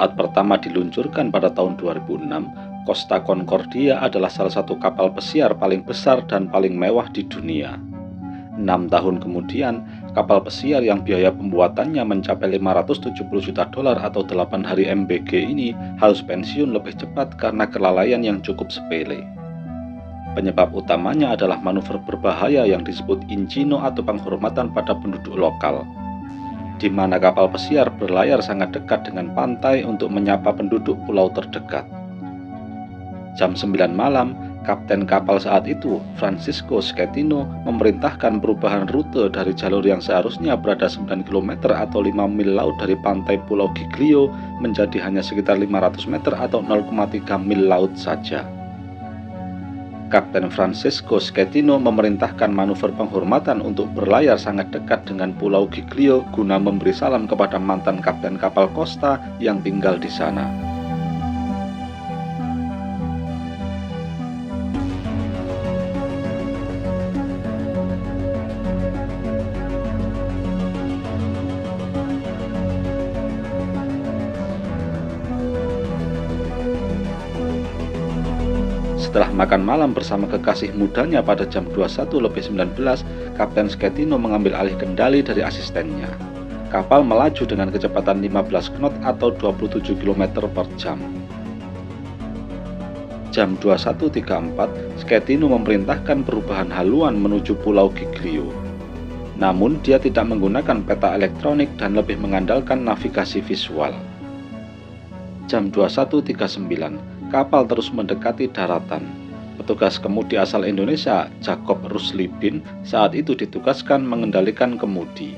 Saat pertama diluncurkan pada tahun 2006, Costa Concordia adalah salah satu kapal pesiar paling besar dan paling mewah di dunia. 6 tahun kemudian, kapal pesiar yang biaya pembuatannya mencapai 570 juta dolar atau 8 hari MBG ini harus pensiun lebih cepat karena kelalaian yang cukup sepele. Penyebab utamanya adalah manuver berbahaya yang disebut incino atau penghormatan pada penduduk lokal, di mana kapal pesiar berlayar sangat dekat dengan pantai untuk menyapa penduduk pulau terdekat. Jam 9 malam, kapten kapal saat itu, Francisco Schettino, memerintahkan perubahan rute dari jalur yang seharusnya berada 9 km atau 5 mil laut dari pantai Pulau Giglio menjadi hanya sekitar 500 meter atau 0,3 mil laut saja. Kapten Francisco Schettino memerintahkan manuver penghormatan untuk berlayar sangat dekat dengan Pulau Giglio guna memberi salam kepada mantan kapten kapal Costa yang tinggal di sana. Setelah makan malam bersama kekasih mudanya pada jam 21:19, Kapten Schettino mengambil alih kendali dari asistennya. Kapal melaju dengan kecepatan 15 knot atau 27 km per jam. Jam 21.34, Schettino memerintahkan perubahan haluan menuju Pulau Giglio. Namun dia tidak menggunakan peta elektronik dan lebih mengandalkan navigasi visual. Jam 21.39, kapal terus mendekati daratan. Petugas kemudi asal Indonesia, Jacob Ruslibin, saat itu ditugaskan mengendalikan kemudi.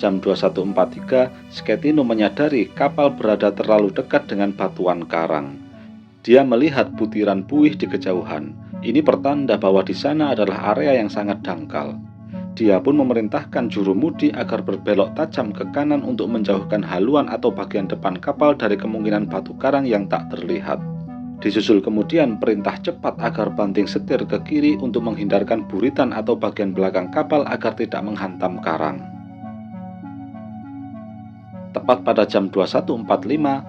Jam 21.43, Schettino menyadari kapal berada terlalu dekat dengan batuan karang. Dia melihat butiran buih di kejauhan. Ini pertanda bahwa di sana adalah area yang sangat dangkal. Dia pun memerintahkan jurumudi agar berbelok tajam ke kanan untuk menjauhkan haluan atau bagian depan kapal dari kemungkinan batu karang yang tak terlihat. Disusul kemudian perintah cepat agar banting setir ke kiri untuk menghindarkan buritan atau bagian belakang kapal agar tidak menghantam karang. Tepat pada jam 21.45,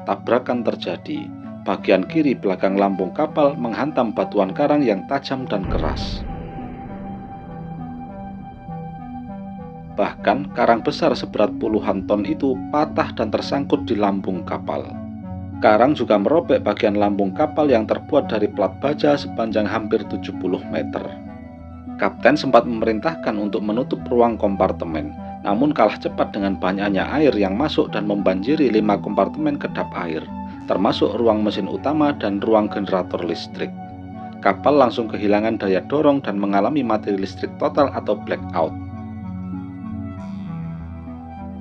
tabrakan terjadi. Bagian kiri belakang lambung kapal menghantam batuan karang yang tajam dan keras. Bahkan karang besar seberat puluhan ton itu patah dan tersangkut di lambung kapal. Karang juga merobek bagian lambung kapal yang terbuat dari plat baja sepanjang hampir 70 meter. Kapten sempat memerintahkan untuk menutup ruang kompartemen, namun kalah cepat dengan banyaknya air yang masuk dan membanjiri 5 kompartemen kedap air, termasuk ruang mesin utama dan ruang generator listrik. Kapal langsung kehilangan daya dorong dan mengalami mati listrik total atau blackout.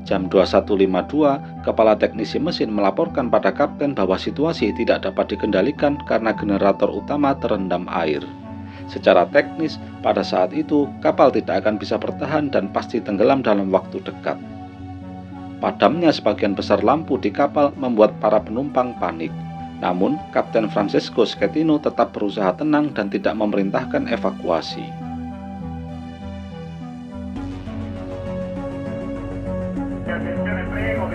Jam 21.52, kepala teknisi mesin melaporkan pada kapten bahwa situasi tidak dapat dikendalikan karena generator utama terendam air. Secara teknis, pada saat itu kapal tidak akan bisa bertahan dan pasti tenggelam dalam waktu dekat. Padamnya sebagian besar lampu di kapal membuat para penumpang panik. Namun, Kapten Francisco Schettino tetap berusaha tenang dan tidak memerintahkan evakuasi.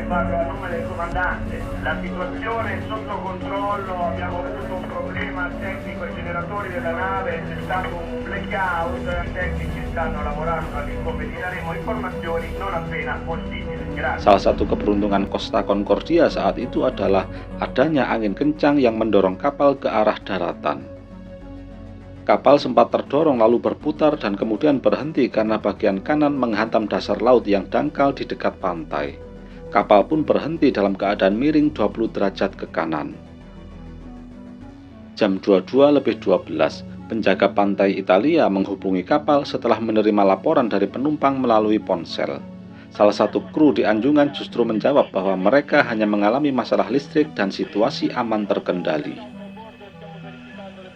Parlo a nome del comandante, la situazione è sotto controllo, abbiamo avuto un problema tecnico ai generatori della nave, c'è stato un blackout, i tecnici stanno lavorando all'incontro, vi daremo informazioni non appena possibile. Grazie. Salah satu keberuntungan Costa Concordia saat itu adalah adanya angin kencang yang mendorong kapal ke arah daratan. Kapal sempat terdorong lalu berputar dan kemudian berhenti karena bagian kanan menghantam dasar laut yang dangkal di dekat pantai. Kapal pun berhenti dalam keadaan miring 20 derajat ke kanan. Jam 22:12, penjaga pantai Italia menghubungi kapal setelah menerima laporan dari penumpang melalui ponsel. Salah satu kru di anjungan justru menjawab bahwa mereka hanya mengalami masalah listrik dan situasi aman terkendali.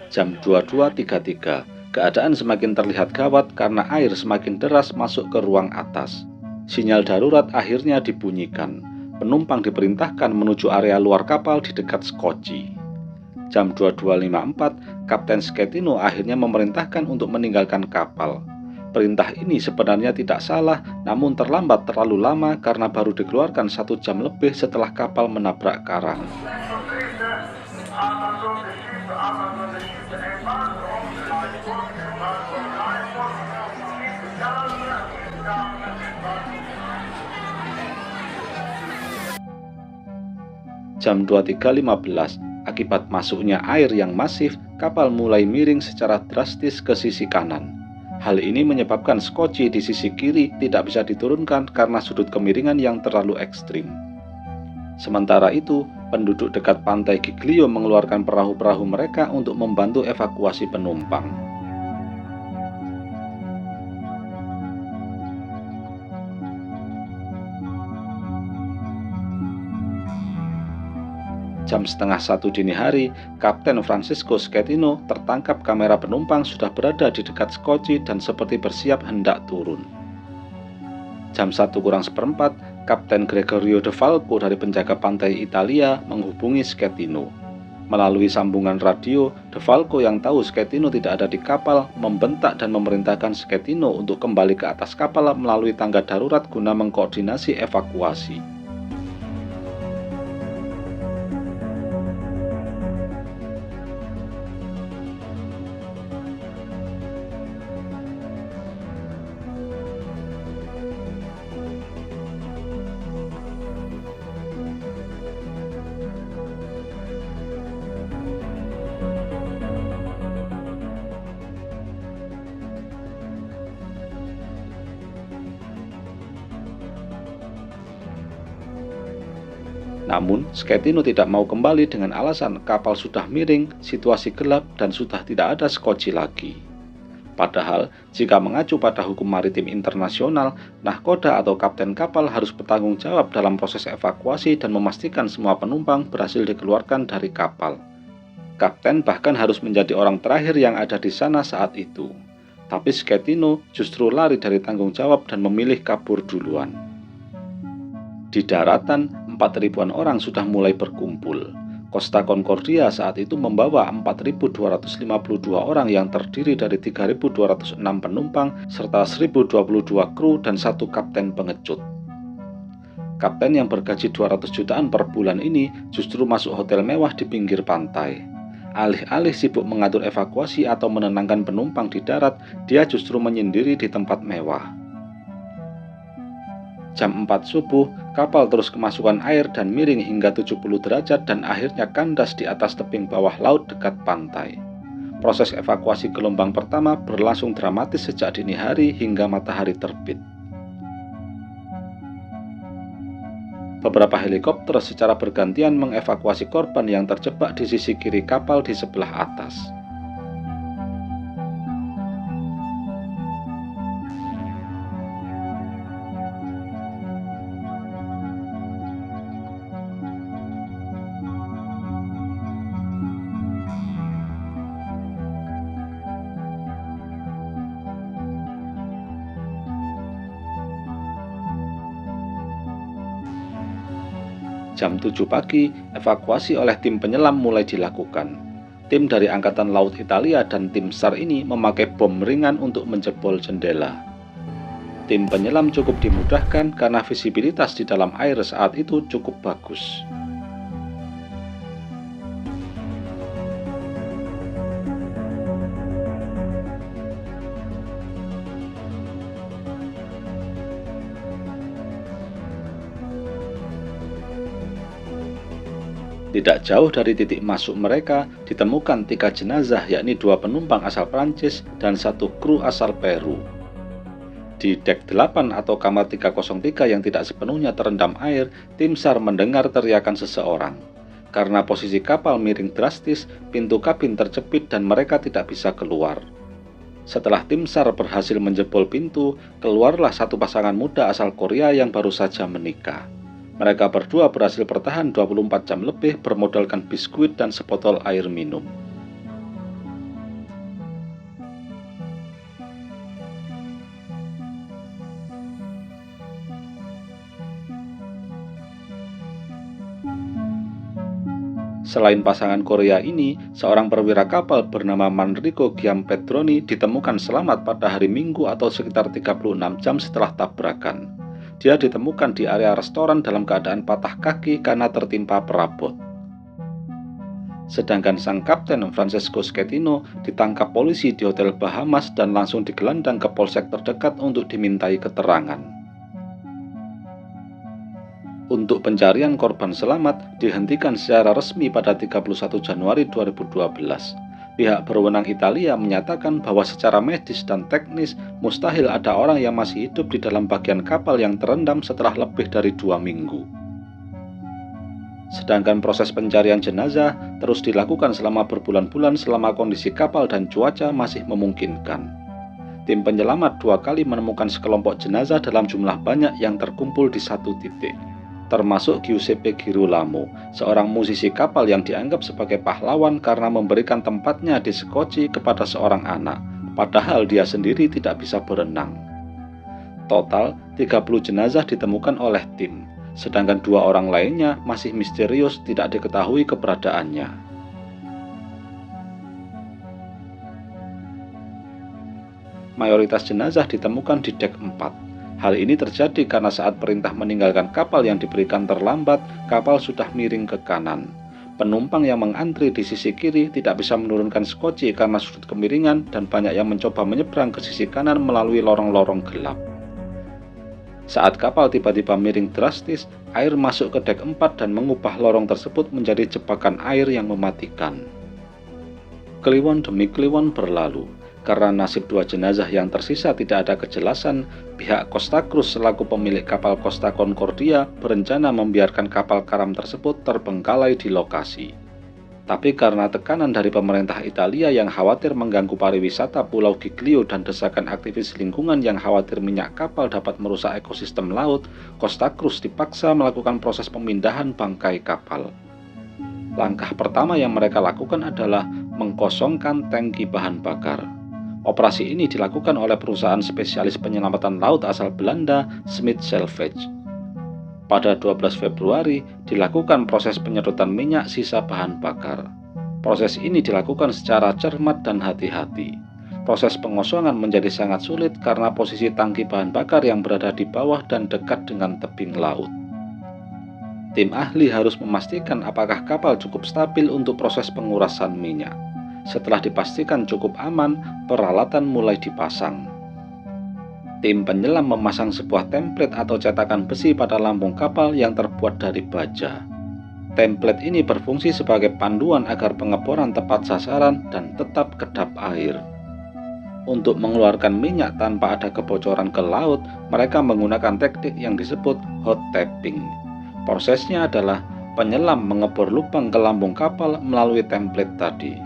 Jam 22.33, keadaan semakin terlihat gawat karena air semakin deras masuk ke ruang atas. Sinyal darurat akhirnya dibunyikan. Penumpang diperintahkan menuju area luar kapal di dekat skoci. Jam 22.54, Kapten Schettino akhirnya memerintahkan untuk meninggalkan kapal. Perintah ini sebenarnya tidak salah, namun terlambat terlalu lama karena baru dikeluarkan 1 jam lebih setelah kapal menabrak karang. Jam 23.15, akibat masuknya air yang masif, kapal mulai miring secara drastis ke sisi kanan. Hal ini menyebabkan skoci di sisi kiri tidak bisa diturunkan karena sudut kemiringan yang terlalu ekstrim. Sementara itu, penduduk dekat pantai Giglio mengeluarkan perahu-perahu mereka untuk membantu evakuasi penumpang. Jam setengah 1 dini hari, Kapten Francisco Schettino tertangkap kamera penumpang sudah berada di dekat skoci dan seperti bersiap hendak turun. Jam 1:04, Kapten Gregorio De Falco dari penjaga pantai Italia menghubungi Schettino. Melalui sambungan radio, De Falco yang tahu Schettino tidak ada di kapal membentak dan memerintahkan Schettino untuk kembali ke atas kapal melalui tangga darurat guna mengkoordinasi evakuasi. Namun, Schettino tidak mau kembali dengan alasan kapal sudah miring, situasi gelap, dan sudah tidak ada skoci lagi. Padahal, jika mengacu pada hukum maritim internasional, nahkoda atau kapten kapal harus bertanggung jawab dalam proses evakuasi dan memastikan semua penumpang berhasil dikeluarkan dari kapal. Kapten bahkan harus menjadi orang terakhir yang ada di sana saat itu. Tapi Schettino justru lari dari tanggung jawab dan memilih kabur duluan. Di daratan, 4.000-an orang sudah mulai berkumpul. Costa Concordia saat itu membawa 4.252 orang yang terdiri dari 3.206 penumpang serta 1.022 kru dan 1 kapten pengecut. Kapten yang bergaji 200 jutaan per bulan ini justru masuk hotel mewah di pinggir pantai. Alih-alih sibuk mengatur evakuasi atau menenangkan penumpang di darat, dia justru menyendiri di tempat mewah. Jam 4 subuh, kapal terus kemasukan air dan miring hingga 70 derajat dan akhirnya kandas di atas tebing bawah laut dekat pantai. Proses evakuasi gelombang pertama berlangsung dramatis sejak dini hari hingga matahari terbit. Beberapa helikopter secara bergantian mengevakuasi korban yang terjebak di sisi kiri kapal di sebelah atas. Jam 7 pagi, evakuasi oleh tim penyelam mulai dilakukan. Tim dari Angkatan Laut Italia dan tim SAR ini memakai bom ringan untuk menjebol jendela. Tim penyelam cukup dimudahkan karena visibilitas di dalam air saat itu cukup bagus. Tidak jauh dari titik masuk mereka, ditemukan 3 jenazah yakni 2 penumpang asal Prancis dan 1 kru asal Peru. Di dek 8 atau kamar 303 yang tidak sepenuhnya terendam air, tim SAR mendengar teriakan seseorang. Karena posisi kapal miring drastis, pintu kabin terjepit dan mereka tidak bisa keluar. Setelah tim SAR berhasil menjebol pintu, keluarlah 1 pasangan muda asal Korea yang baru saja menikah. Mereka berdua berhasil bertahan 24 jam lebih bermodalkan biskuit dan sebotol air minum. Selain pasangan Korea ini, seorang perwira kapal bernama Manrico Giampedroni ditemukan selamat pada hari Minggu atau sekitar 36 jam setelah tabrakan. Dia ditemukan di area restoran dalam keadaan patah kaki karena tertimpa perabot. Sedangkan sang kapten Francesco Schettino ditangkap polisi di Hotel Bahamas dan langsung digelandang ke polsek terdekat untuk dimintai keterangan. Untuk pencarian korban selamat dihentikan secara resmi pada 31 Januari 2012. Pihak berwenang Italia menyatakan bahwa secara medis dan teknis mustahil ada orang yang masih hidup di dalam bagian kapal yang terendam setelah lebih dari 2 minggu. Sedangkan proses pencarian jenazah terus dilakukan selama berbulan-bulan selama kondisi kapal dan cuaca masih memungkinkan. Tim penyelamat 2 kali menemukan sekelompok jenazah dalam jumlah banyak yang terkumpul di satu titik, termasuk Giuseppe Girolamo, seorang musisi kapal yang dianggap sebagai pahlawan karena memberikan tempatnya di Sekoci kepada seorang anak, padahal dia sendiri tidak bisa berenang. Total, 30 jenazah ditemukan oleh tim, sedangkan 2 orang lainnya masih misterius tidak diketahui keberadaannya. Mayoritas jenazah ditemukan di dek 4. Hal ini terjadi karena saat perintah meninggalkan kapal yang diberikan terlambat, kapal sudah miring ke kanan. Penumpang yang mengantri di sisi kiri tidak bisa menurunkan Sekoci karena sudut kemiringan dan banyak yang mencoba menyeberang ke sisi kanan melalui lorong-lorong gelap. Saat kapal tiba-tiba miring drastis, air masuk ke dek 4 dan mengubah lorong tersebut menjadi jebakan air yang mematikan. Kliwon demi kliwon berlalu. Karena nasib 2 jenazah yang tersisa tidak ada kejelasan, pihak Costa Cruz selaku pemilik kapal Costa Concordia berencana membiarkan kapal karam tersebut terbengkalai di lokasi. Tapi karena tekanan dari pemerintah Italia yang khawatir mengganggu pariwisata Pulau Giglio dan desakan aktivis lingkungan yang khawatir minyak kapal dapat merusak ekosistem laut, Costa Cruz dipaksa melakukan proses pemindahan bangkai kapal. Langkah pertama yang mereka lakukan adalah mengkosongkan tangki bahan bakar. Operasi ini dilakukan oleh perusahaan spesialis penyelamatan laut asal Belanda, Smith Salvage. Pada 12 Februari, dilakukan proses penyedotan minyak sisa bahan bakar. Proses ini dilakukan secara cermat dan hati-hati. Proses pengosongan menjadi sangat sulit karena posisi tangki bahan bakar yang berada di bawah dan dekat dengan tebing laut. Tim ahli harus memastikan apakah kapal cukup stabil untuk proses pengurasan minyak. Setelah dipastikan cukup aman, peralatan mulai dipasang. Tim penyelam memasang sebuah template atau cetakan besi pada lambung kapal yang terbuat dari baja. Template ini berfungsi sebagai panduan agar pengeboran tepat sasaran dan tetap kedap air. Untuk mengeluarkan minyak tanpa ada kebocoran ke laut, mereka menggunakan teknik yang disebut hot tapping. Prosesnya adalah penyelam mengebor lubang ke lambung kapal melalui template tadi.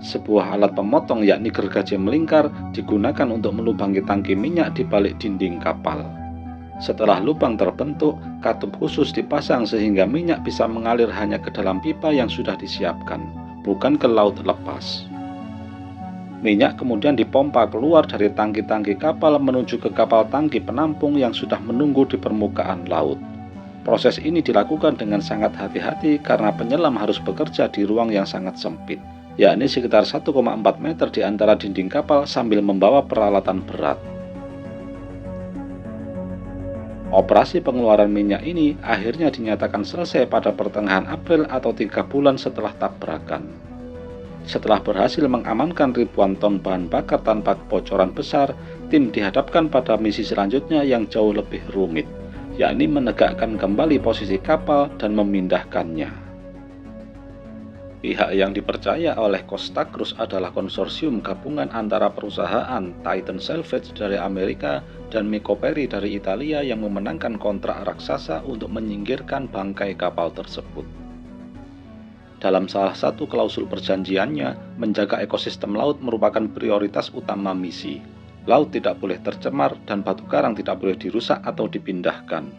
Sebuah alat pemotong yakni gergaji melingkar digunakan untuk melubangi tangki minyak di balik dinding kapal. Setelah lubang terbentuk, katup khusus dipasang sehingga minyak bisa mengalir hanya ke dalam pipa yang sudah disiapkan, bukan ke laut lepas. Minyak kemudian dipompa keluar dari tangki-tangki kapal menuju ke kapal tangki penampung yang sudah menunggu di permukaan laut. Proses ini dilakukan dengan sangat hati-hati karena penyelam harus bekerja di ruang yang sangat sempit, yakni sekitar 1,4 meter di antara dinding kapal sambil membawa peralatan berat. Operasi pengeluaran minyak ini akhirnya dinyatakan selesai pada pertengahan April atau 3 bulan setelah tabrakan. Setelah berhasil mengamankan ribuan ton bahan bakar tanpa kebocoran besar, tim dihadapkan pada misi selanjutnya yang jauh lebih rumit, yakni menegakkan kembali posisi kapal dan memindahkannya. Pihak yang dipercaya oleh Costa Cruz adalah konsorsium gabungan antara perusahaan Titan Salvage dari Amerika dan Micoperi dari Italia yang memenangkan kontrak raksasa untuk menyingkirkan bangkai kapal tersebut. Dalam salah satu klausul perjanjiannya, menjaga ekosistem laut merupakan prioritas utama misi. Laut tidak boleh tercemar dan batu karang tidak boleh dirusak atau dipindahkan.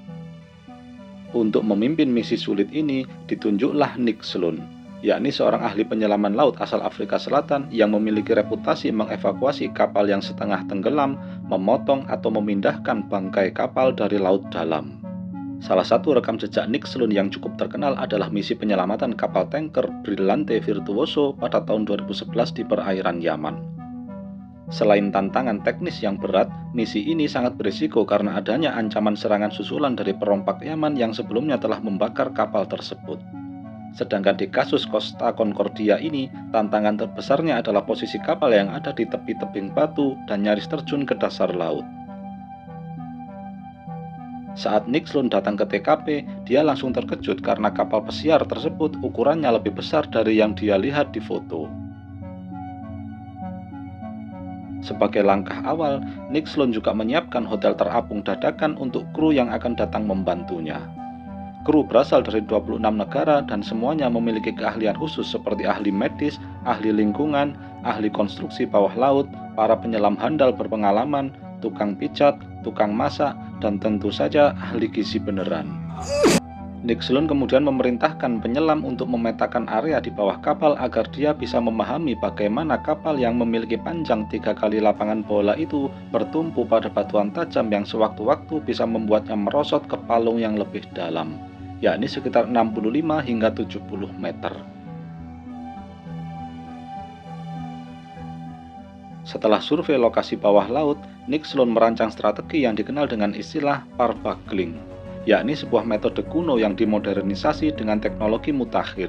Untuk memimpin misi sulit ini, ditunjuklah Nick Sloan, yakni seorang ahli penyelaman laut asal Afrika Selatan yang memiliki reputasi mengevakuasi kapal yang setengah tenggelam, memotong atau memindahkan bangkai kapal dari laut dalam. Salah satu rekam jejak Nixlund yang cukup terkenal adalah misi penyelamatan kapal tanker Brillante Virtuoso pada tahun 2011 di perairan Yaman. Selain tantangan teknis yang berat, misi ini sangat berisiko karena adanya ancaman serangan susulan dari perompak Yaman yang sebelumnya telah membakar kapal tersebut. Sedangkan di kasus Costa Concordia ini, tantangan terbesarnya adalah posisi kapal yang ada di tepi tebing batu dan nyaris terjun ke dasar laut. Saat Nixlund datang ke TKP, dia langsung terkejut karena kapal pesiar tersebut ukurannya lebih besar dari yang dia lihat di foto. Sebagai langkah awal, Nixlund juga menyiapkan hotel terapung dadakan untuk kru yang akan datang membantunya. Kru berasal dari 26 negara dan semuanya memiliki keahlian khusus seperti ahli medis, ahli lingkungan, ahli konstruksi bawah laut, para penyelam handal berpengalaman, tukang pijat, tukang masak, dan tentu saja ahli gizi beneran. Nixlund kemudian memerintahkan penyelam untuk memetakan area di bawah kapal agar dia bisa memahami bagaimana kapal yang memiliki panjang 3 kali lapangan bola itu bertumpu pada batuan tajam yang sewaktu-waktu bisa membuatnya merosot ke palung yang lebih dalam, yakni sekitar 65 hingga 70 meter. Setelah survei lokasi bawah laut, Nixlund merancang strategi yang dikenal dengan istilah parbuckling, yakni sebuah metode kuno yang dimodernisasi dengan teknologi mutakhir.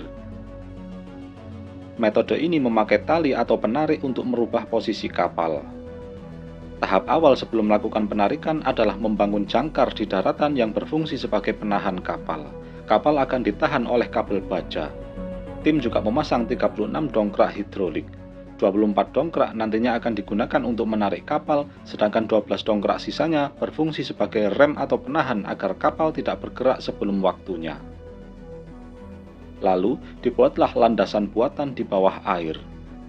Metode ini memakai tali atau penarik untuk merubah posisi kapal. Tahap awal sebelum melakukan penarikan adalah membangun jangkar di daratan yang berfungsi sebagai penahan kapal. Kapal akan ditahan oleh kabel baja. Tim juga memasang 36 dongkrak hidrolik. 24 dongkrak nantinya akan digunakan untuk menarik kapal, sedangkan 12 dongkrak sisanya berfungsi sebagai rem atau penahan agar kapal tidak bergerak sebelum waktunya. Lalu, dibuatlah landasan buatan di bawah air.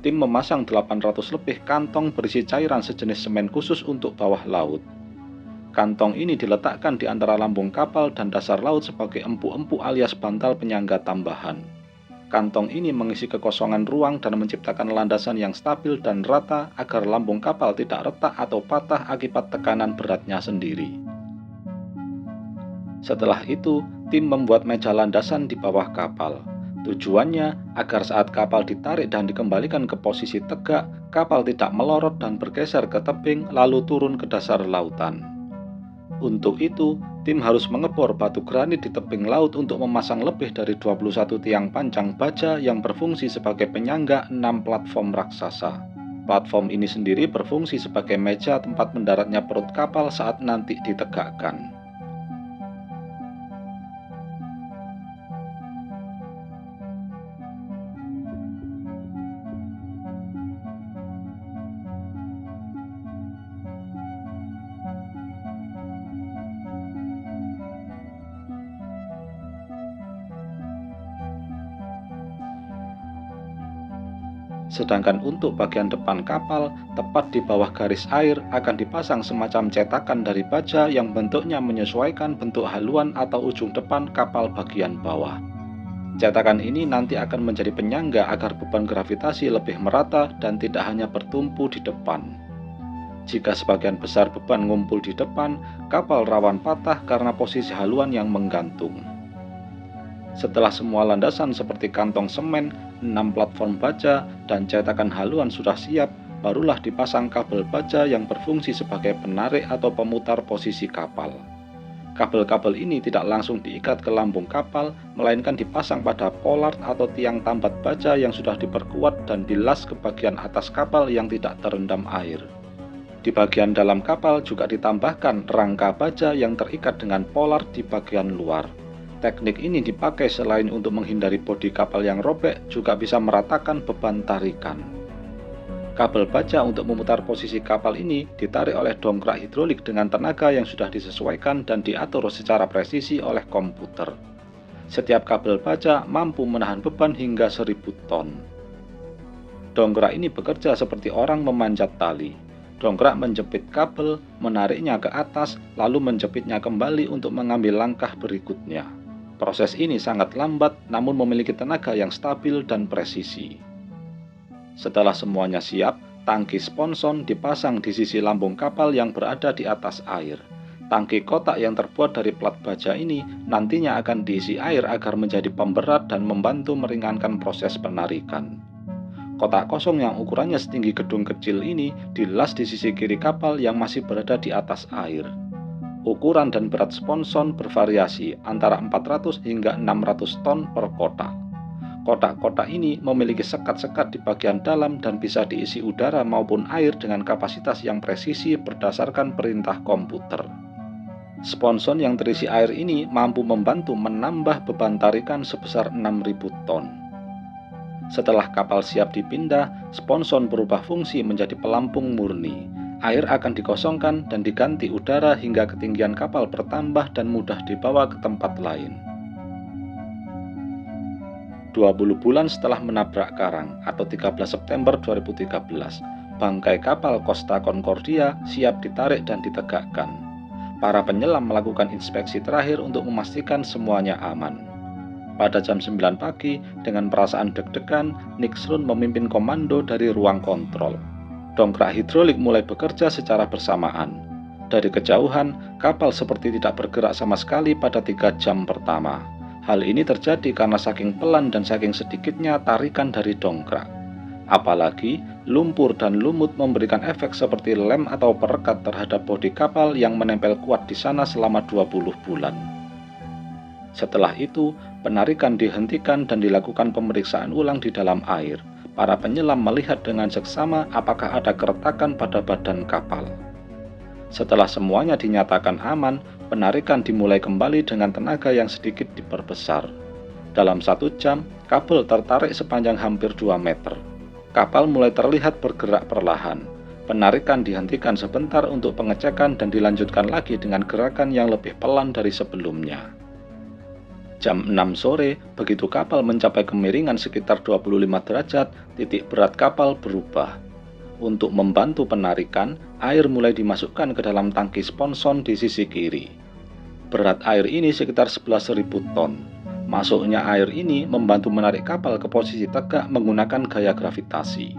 Tim memasang 800 lebih kantong berisi cairan sejenis semen khusus untuk bawah laut. Kantong ini diletakkan di antara lambung kapal dan dasar laut sebagai empu-empu alias bantal penyangga tambahan. Kantong ini mengisi kekosongan ruang dan menciptakan landasan yang stabil dan rata agar lambung kapal tidak retak atau patah akibat tekanan beratnya sendiri. Setelah itu, tim membuat meja landasan di bawah kapal. Tujuannya agar saat kapal ditarik dan dikembalikan ke posisi tegak, kapal tidak melorot dan bergeser ke tebing lalu turun ke dasar lautan. Untuk itu, tim harus mengebor batu granit di tebing laut untuk memasang lebih dari 21 tiang panjang baja yang berfungsi sebagai penyangga 6 platform raksasa. Platform ini sendiri berfungsi sebagai meja tempat mendaratnya perut kapal saat nanti ditegakkan. Sedangkan untuk bagian depan kapal, tepat di bawah garis air akan dipasang semacam cetakan dari baja yang bentuknya menyesuaikan bentuk haluan atau ujung depan kapal bagian bawah. Cetakan ini nanti akan menjadi penyangga agar beban gravitasi lebih merata dan tidak hanya bertumpu di depan. Jika sebagian besar beban ngumpul di depan, kapal rawan patah karena posisi haluan yang menggantung. Setelah semua landasan seperti kantong semen, 6 platform baja, dan cetakan haluan sudah siap, barulah dipasang kabel baja yang berfungsi sebagai penarik atau pemutar posisi kapal. Kabel-kabel ini tidak langsung diikat ke lambung kapal, melainkan dipasang pada pollard atau tiang tambat baja yang sudah diperkuat dan dilas ke bagian atas kapal yang tidak terendam air. Di bagian dalam kapal juga ditambahkan rangka baja yang terikat dengan pollard di bagian luar. Teknik ini dipakai selain untuk menghindari bodi kapal yang robek, juga bisa meratakan beban tarikan. Kabel baja untuk memutar posisi kapal ini ditarik oleh dongkrak hidrolik dengan tenaga yang sudah disesuaikan dan diatur secara presisi oleh komputer. Setiap kabel baja mampu menahan beban hingga 1000 ton. Dongkrak ini bekerja seperti orang memanjat tali. Dongkrak menjepit kabel, menariknya ke atas, lalu menjepitnya kembali untuk mengambil langkah berikutnya. Proses ini sangat lambat namun memiliki tenaga yang stabil dan presisi. Setelah semuanya siap, tangki sponson dipasang di sisi lambung kapal yang berada di atas air. Tangki kotak yang terbuat dari plat baja ini nantinya akan diisi air agar menjadi pemberat dan membantu meringankan proses penarikan. Kotak kosong yang ukurannya setinggi gedung kecil ini dilas di sisi kiri kapal yang masih berada di atas air. Ukuran dan berat sponson bervariasi antara 400 hingga 600 ton per kotak. Kotak-kotak ini memiliki sekat-sekat di bagian dalam dan bisa diisi udara maupun air dengan kapasitas yang presisi berdasarkan perintah komputer. Sponson yang terisi air ini mampu membantu menambah beban tarikan sebesar 6.000 ton. Setelah kapal siap dipindah, sponson berubah fungsi menjadi pelampung murni. Air akan dikosongkan dan diganti udara hingga ketinggian kapal bertambah dan mudah dibawa ke tempat lain. 20 bulan setelah menabrak karang atau 13 September 2013, bangkai kapal Costa Concordia siap ditarik dan ditegakkan. Para penyelam melakukan inspeksi terakhir untuk memastikan semuanya aman. Pada jam 9 pagi, dengan perasaan deg-degan, Nixon memimpin komando dari ruang kontrol. Dongkrak hidrolik mulai bekerja secara bersamaan. Dari kejauhan, kapal seperti tidak bergerak sama sekali pada 3 jam pertama. Hal ini terjadi karena saking pelan dan saking sedikitnya tarikan dari dongkrak. Apalagi, lumpur dan lumut memberikan efek seperti lem atau perekat terhadap bodi kapal yang menempel kuat di sana selama 20 bulan. Setelah itu, penarikan dihentikan dan dilakukan pemeriksaan ulang di dalam air. Para penyelam melihat dengan seksama apakah ada keretakan pada badan kapal. Setelah semuanya dinyatakan aman, penarikan dimulai kembali dengan tenaga yang sedikit diperbesar. Dalam 1 jam, kabel tertarik sepanjang hampir 2 meter. Kapal mulai terlihat bergerak perlahan. Penarikan dihentikan sebentar untuk pengecekan dan dilanjutkan lagi dengan gerakan yang lebih pelan dari sebelumnya. Jam 6 sore, begitu kapal mencapai kemiringan sekitar 25 derajat, titik berat kapal berubah. Untuk membantu penarikan, air mulai dimasukkan ke dalam tangki sponson di sisi kiri. Berat air ini sekitar 11.000 ton. Masuknya air ini membantu menarik kapal ke posisi tegak menggunakan gaya gravitasi.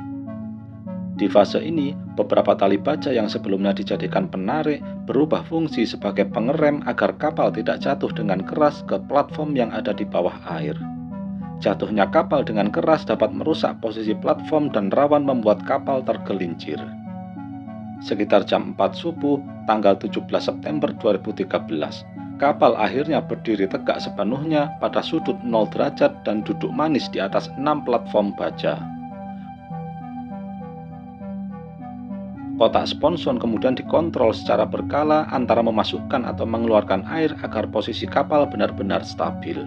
Di fase ini, beberapa tali baja yang sebelumnya dijadikan penarik berubah fungsi sebagai pengerem agar kapal tidak jatuh dengan keras ke platform yang ada di bawah air. Jatuhnya kapal dengan keras dapat merusak posisi platform dan rawan membuat kapal tergelincir. Sekitar jam 4 subuh, tanggal 17 September 2013, kapal akhirnya berdiri tegak sepenuhnya pada sudut 0 derajat dan duduk manis di atas 6 platform baja. Kotak sponson kemudian dikontrol secara berkala antara memasukkan atau mengeluarkan air agar posisi kapal benar-benar stabil.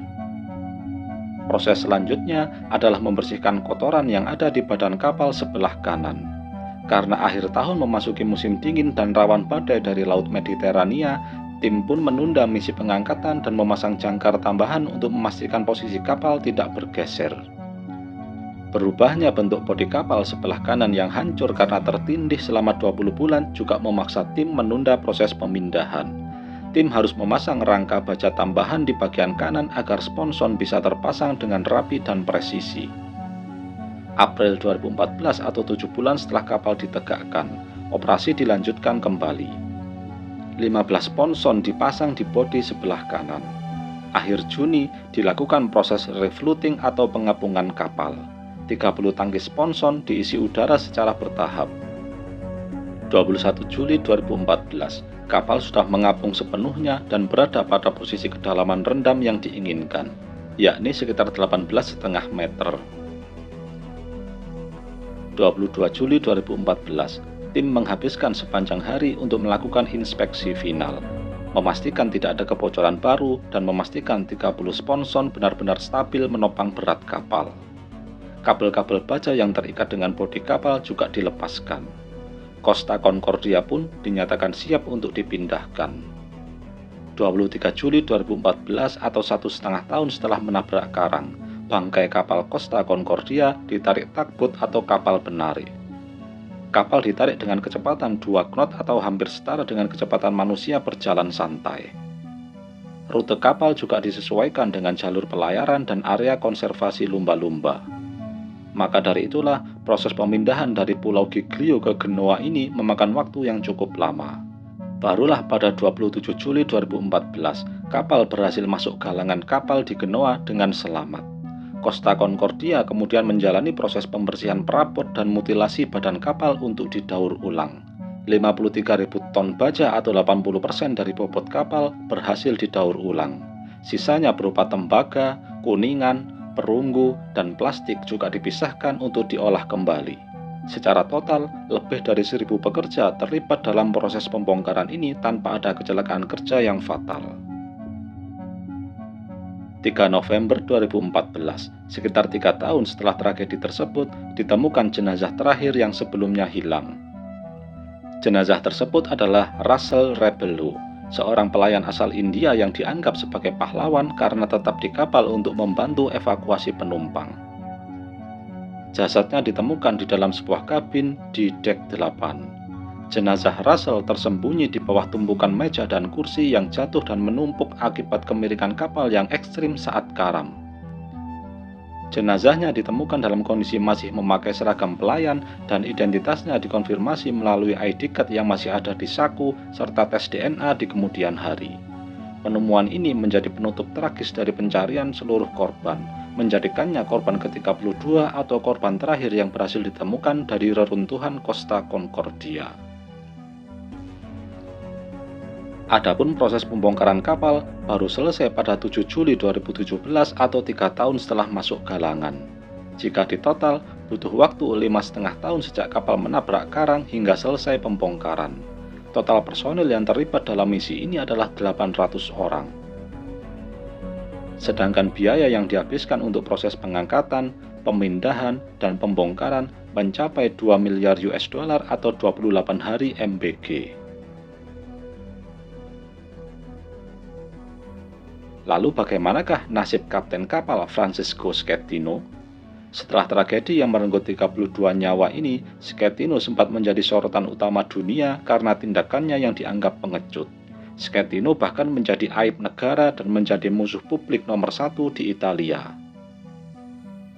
Proses selanjutnya adalah membersihkan kotoran yang ada di badan kapal sebelah kanan. Karena akhir tahun memasuki musim dingin dan rawan badai dari Laut Mediterania, tim pun menunda misi pengangkatan dan memasang jangkar tambahan untuk memastikan posisi kapal tidak bergeser. Berubahnya bentuk bodi kapal sebelah kanan yang hancur karena tertindih selama 20 bulan juga memaksa tim menunda proses pemindahan. Tim harus memasang rangka baja tambahan di bagian kanan agar sponson bisa terpasang dengan rapi dan presisi. April 2014 atau 7 bulan setelah kapal ditegakkan, operasi dilanjutkan kembali. 15 sponson dipasang di bodi sebelah kanan. Akhir Juni dilakukan proses refloating atau pengapungan kapal. 30 tangki sponson diisi udara secara bertahap. 21 Juli 2014, kapal sudah mengapung sepenuhnya dan berada pada posisi kedalaman rendam yang diinginkan, yakni sekitar 18,5 meter. 22 Juli 2014, tim menghabiskan sepanjang hari untuk melakukan inspeksi final, memastikan tidak ada kebocoran baru dan memastikan 30 sponson benar-benar stabil menopang berat kapal. Kabel-kabel baja yang terikat dengan bodi kapal juga dilepaskan. Costa Concordia pun dinyatakan siap untuk dipindahkan. 23 Juli 2014 atau 1,5 tahun setelah menabrak karang, bangkai kapal Costa Concordia ditarik tugboat atau kapal penarik. Kapal ditarik dengan kecepatan 2 knot atau hampir setara dengan kecepatan manusia berjalan santai. Rute kapal juga disesuaikan dengan jalur pelayaran dan area konservasi lumba-lumba. Maka dari itulah proses pemindahan dari Pulau Giglio ke Genoa ini memakan waktu yang cukup lama. Barulah pada 27 Juli 2014, kapal berhasil masuk galangan kapal di Genoa dengan selamat. Costa Concordia kemudian menjalani proses pembersihan perabot dan mutilasi badan kapal untuk didaur ulang. 53.000 ton baja atau 80% dari bobot kapal berhasil didaur ulang. Sisanya berupa tembaga, kuningan, perunggu, dan plastik juga dipisahkan untuk diolah kembali. Secara total, lebih dari 1.000 pekerja terlibat dalam proses pembongkaran ini tanpa ada kecelakaan kerja yang fatal. 3 November 2014, sekitar 3 tahun setelah tragedi tersebut, ditemukan jenazah terakhir yang sebelumnya hilang. Jenazah tersebut adalah Russell Rebello, seorang pelayan asal India yang dianggap sebagai pahlawan karena tetap di kapal untuk membantu evakuasi penumpang. Jasadnya ditemukan di dalam sebuah kabin di dek 8. Jenazah Russell tersembunyi di bawah tumpukan meja dan kursi yang jatuh dan menumpuk akibat kemiringan kapal yang ekstrim saat karam. Jenazahnya ditemukan dalam kondisi masih memakai seragam pelayan dan identitasnya dikonfirmasi melalui ID card yang masih ada di saku serta tes DNA di kemudian hari. Penemuan ini menjadi penutup tragis dari pencarian seluruh korban, menjadikannya korban ke-32 atau korban terakhir yang berhasil ditemukan dari reruntuhan Costa Concordia. Adapun proses pembongkaran kapal baru selesai pada 7 Juli 2017 atau 3 tahun setelah masuk galangan. Jika ditotal, butuh waktu 5,5 tahun sejak kapal menabrak karang hingga selesai pembongkaran. Total personil yang terlibat dalam misi ini adalah 800 orang. Sedangkan biaya yang dihabiskan untuk proses pengangkatan, pemindahan, dan pembongkaran mencapai 2 miliar US dollar atau 28 hari MBG. Lalu bagaimanakah nasib kapten kapal Francesco Schettino? Setelah tragedi yang merenggut 32 nyawa ini, Schettino sempat menjadi sorotan utama dunia karena tindakannya yang dianggap pengecut. Schettino bahkan menjadi aib negara dan menjadi musuh publik nomor 1 di Italia.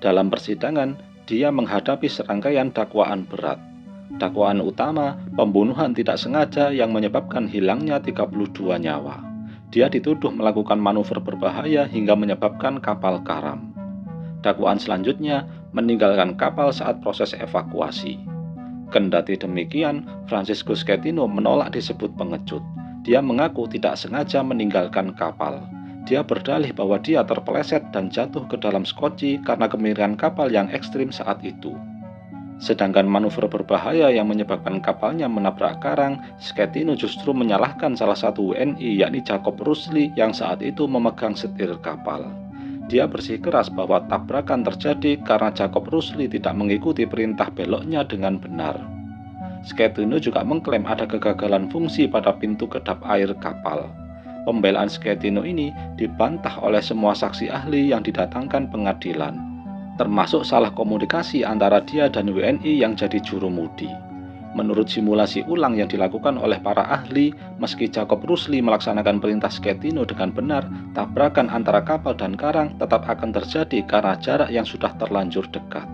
Dalam persidangan, dia menghadapi serangkaian dakwaan berat. Dakwaan utama, pembunuhan tidak sengaja yang menyebabkan hilangnya 32 nyawa. Dia dituduh melakukan manuver berbahaya hingga menyebabkan kapal karam. Dakwaan selanjutnya, meninggalkan kapal saat proses evakuasi. Kendati demikian, Francesco Schettino menolak disebut pengecut. Dia mengaku tidak sengaja meninggalkan kapal. Dia berdalih bahwa dia terpeleset dan jatuh ke dalam skoci karena kemiringan kapal yang ekstrim saat itu. Sedangkan manuver berbahaya yang menyebabkan kapalnya menabrak karang, Schettino justru menyalahkan salah satu WNI yakni Jacob Rusli yang saat itu memegang setir kapal. Dia bersikeras bahwa tabrakan terjadi karena Jacob Rusli tidak mengikuti perintah beloknya dengan benar. Schettino juga mengklaim ada kegagalan fungsi pada pintu kedap air kapal. Pembelaan Schettino ini dibantah oleh semua saksi ahli yang didatangkan pengadilan, termasuk salah komunikasi antara dia dan WNI yang jadi jurumudi. Menurut simulasi ulang yang dilakukan oleh para ahli, meski Jacob Rusli melaksanakan perintah Schettino dengan benar, tabrakan antara kapal dan karang tetap akan terjadi karena jarak yang sudah terlanjur dekat.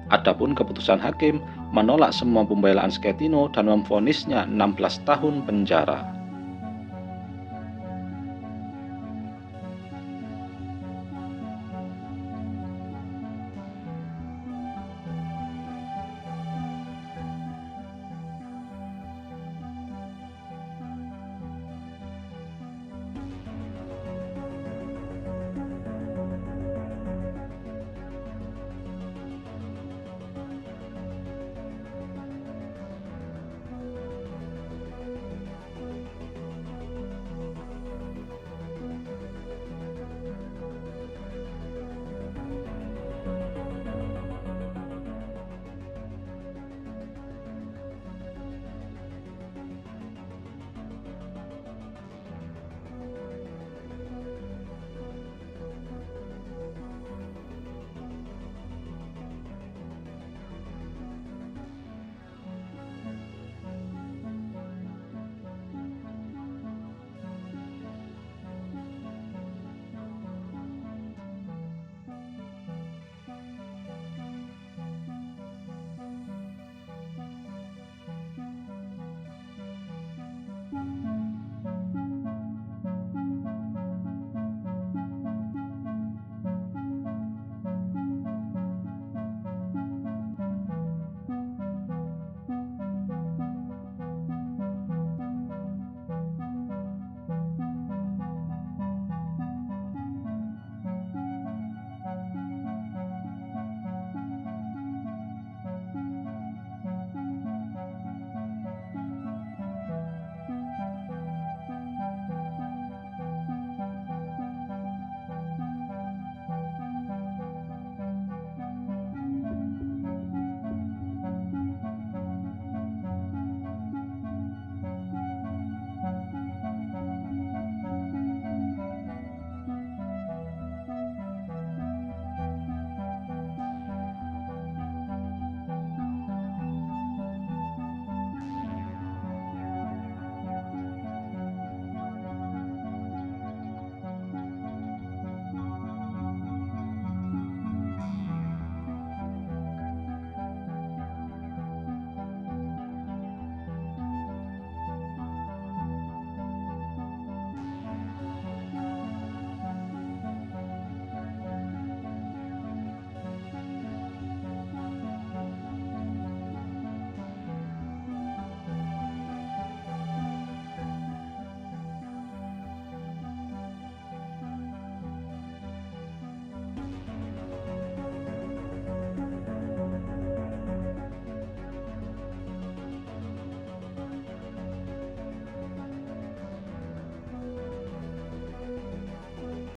Adapun keputusan hakim menolak semua pembelaan Schettino dan memvonisnya 16 tahun penjara.